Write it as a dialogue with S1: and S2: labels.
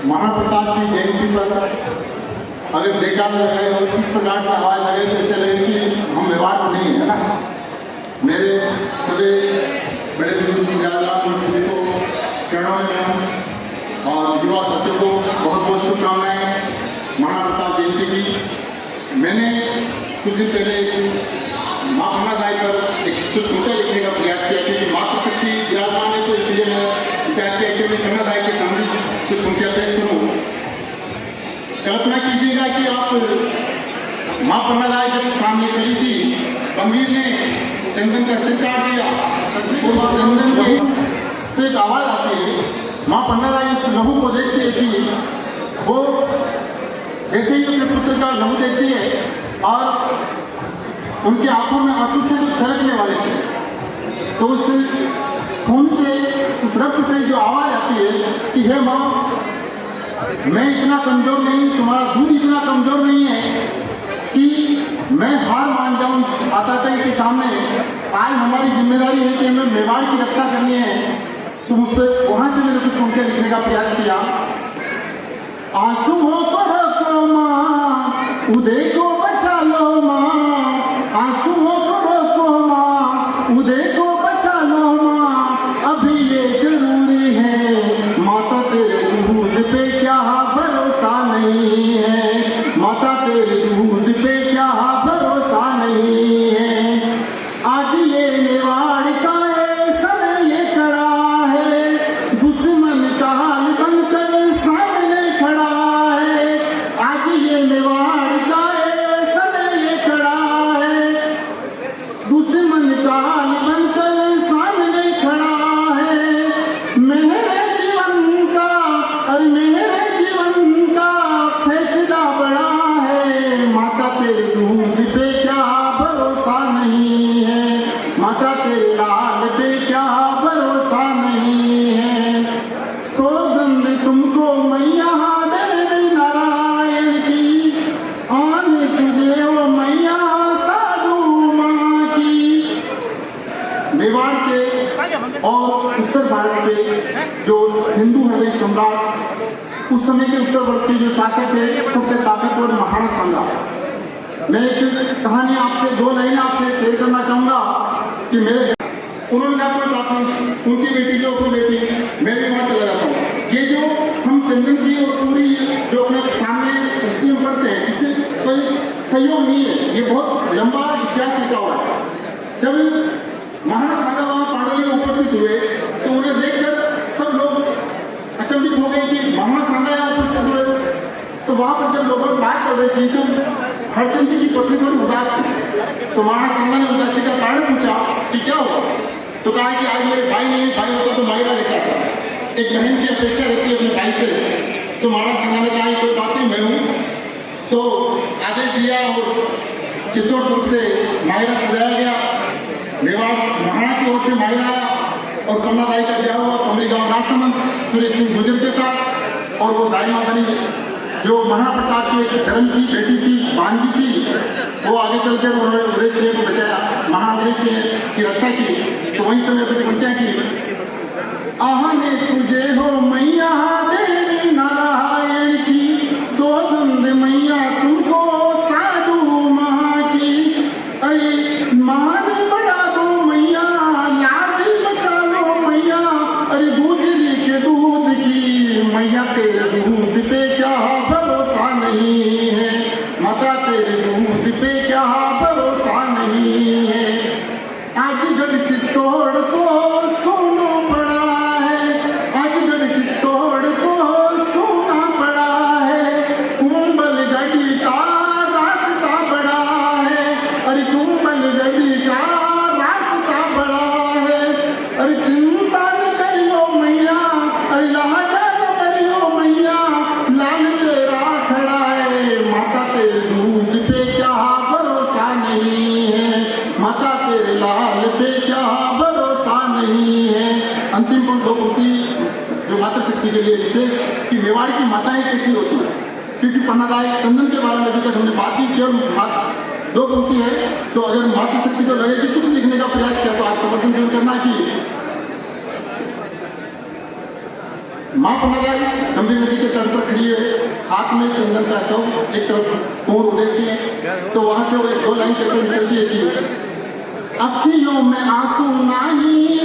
S1: महाप्रताप की जयंती पर अगर जयकार लगाए और किस प्रकार से आवाज़ लगे तो ऐसे लगे कि हम व्यवहार में नहीं है ना। मेरे सभी बड़े बुजुर्ग विराजमान सभी को चरणों में प्रणाम और युवा साथियों को बहुत बहुत शुभकामनाएं महाप्रताप जयंती की। मैंने कुछ दिन पहले माँ अन्नादाई पर एक कुछ कविता लिखने का प्रयास किया क्योंकि मातृशक्ति विराजमान है, तो इसलिए मैं विचार किया कि मैं अन्नादाई के सामने कुछ पंक्तियाँ पेश करूँ। कल्पना कीजिएगा कि आप माँ अन्नादाई जब सामने खड़ी थी, गंभीर ने चंदन का सिर काट दिया और उस चंदन के से एक आवाज़ आती है। माँ अन्नादाई इस लहू को देखती है कि वो जैसे ही अपने पुत्र का लहू देखती है और उनकी आंखों में आंसू से छलकने वाले थे, तो उस खून से, उस रक्त से जो आवाज़ आती है कि हे माँ, मैं इतना कमज़ोर नहीं, तुम्हारा दूध इतना कमज़ोर नहीं है कि मैं हार मान जाऊँ इस आतताई के सामने। आज हमारी जिम्मेदारी है कि हमें मेवाड़ की रक्षा करनी है। तो मुझसे वहाँ से मैंने कुछ पंक्तियाँ लिखने का प्रयास किया। आंसुओं को रोको माँ, उदय को बचा लो माँ, आंसुओं को रोको माँ, उदय को बचा लो माँ, अभी ये जरूरी है। माता तेरे दूध पे क्या भरोसा नहीं है, माता तेरे दूध पे क्या भरोसा नहीं है। आज ये मेवाड़ का समय ये खड़ा है, दुश्मन का हाल बनकर सामने खड़ा है। आज ये मेवाड़ का समय ये खड़ा है, दुश्मन का हाल बनकर सामने खड़ा है। मेरे जीवन का और मेरे जीवन का फैसला बड़ा है। माता तेरे दूध पे क्या भरोसा नहीं है, माता तेरे लाल पे क्या भरोसा नहीं है। सौगंध तुमको मैया देवी नारायण की, आने तुझे वो मैया साधु माँ की। मेवाड़ के और उत्तर भारत के जो हिंदू हृदय सम्राट, उस समय के उत्तरवर्ती जो शासक थे, सबसे ताकतवर महाराणा सांगा। मैं एक कहानी आपसे, दो लाइन आपसे शेयर करना चाहूँगा कि मेरे उन्होंने कहा कोई बात नहीं, उनकी बेटी जो अपनी बेटी, मैं भी वहाँ चला जाता हूँ। ये जो हम चंदन की और पूरी जो अपने सामने स्ट्रीम पढ़ते हैं, इससे कोई सहयोग नहीं है, ये बहुत लंबा इतिहास लिखा हुआ है। जब महाराणा सांगा वहाँ पांडुली में उपस्थित हुए तो उन्हें देखकर सब लोग अचंभित हो गए कि महाराणा सांगा यहाँ उपस्थित हुए। तो वहाँ पर जब लोगों की बात चल रही थी तो हरचंद जी की पत्नी थोड़ी उदास थी, तो महाराणा सांगा ने उदासी का कारण पूछा कि क्या हुआ। तो कहा कि आज मेरे भाई नहीं, भाई होता तो मायरा लेता था, एक बहन की अपेक्षा रहती है अपने भाई से। तो महाराणा सांगा ने कहा कोई बात नहीं, मैं हूँ। तो आदेश दिया और चित्तौड़गढ़ से मायरा सजाया गया। मेवाड़ महाराणा की ओर से मायरा आया और कमलादाई का ब्याह हुआ कमरी गाँव राजसमंद सुरेश सिंह गुर्जर के साथ, और वो दाई माँ बनी। जो महाप्रताप की धर्म की बेटी थी, बांजी थी, वो आगे चलकर उन्होंने उदय सिंह को बचाया, महाराणा उदय सिंह की रक्षा की। तो वहीं समय कुछ पंक्तियाँ की। आहने तुझे हो मैया देवी नारायण की, सौगंध मैया तुमको साधु माँ की। अरे मान बढ़ा दो मैया, लाज बचा लो मैया, अरे गुजरी के दूध की, मैया तेरे दूध पे क्या भरोसा नहीं है, माता तेरे दूध पे क्या भरोसा नहीं है। आजगढ़ चित्तौड़ को सोना पड़ा है, आजगढ़ चित्तौड़ को सोना पड़ा है। कुंभलगढ़ का रास्ता बड़ा है, अरे कुंभलगढ़ का रास्ता बड़ा है। अरे चिंता न करियो मैया, अरे लाजा न करियो मैया, लाल तेरा खड़ा है। माता तेरे दूध पे क्या भरोसा नहीं है, माता तेरे लाल पे क्या भरोसा नहीं है। अंतिम पंक्ति दो पंक्ति जो मातृशक्ति के लिए विशेष कि मेवाड़ की माताएं कैसी होती है, क्योंकि पन्नादाई चंदन के बारे में अभी तक हमने बात की, केवल दो पंक्ति है। तो अगर मातृशक्ति को लगे कि कुछ लिखने का प्रयास किया तो आप समर्थन जरूर करना कि माँ पन्नादाई गंभीर नदी के तट पर हाथ में चंदन का सौ, एक तरफ मोर उदेसी है, तो वहां से वो एक दो लाइन करके निकलती है कि अखियों में आंसू नहीं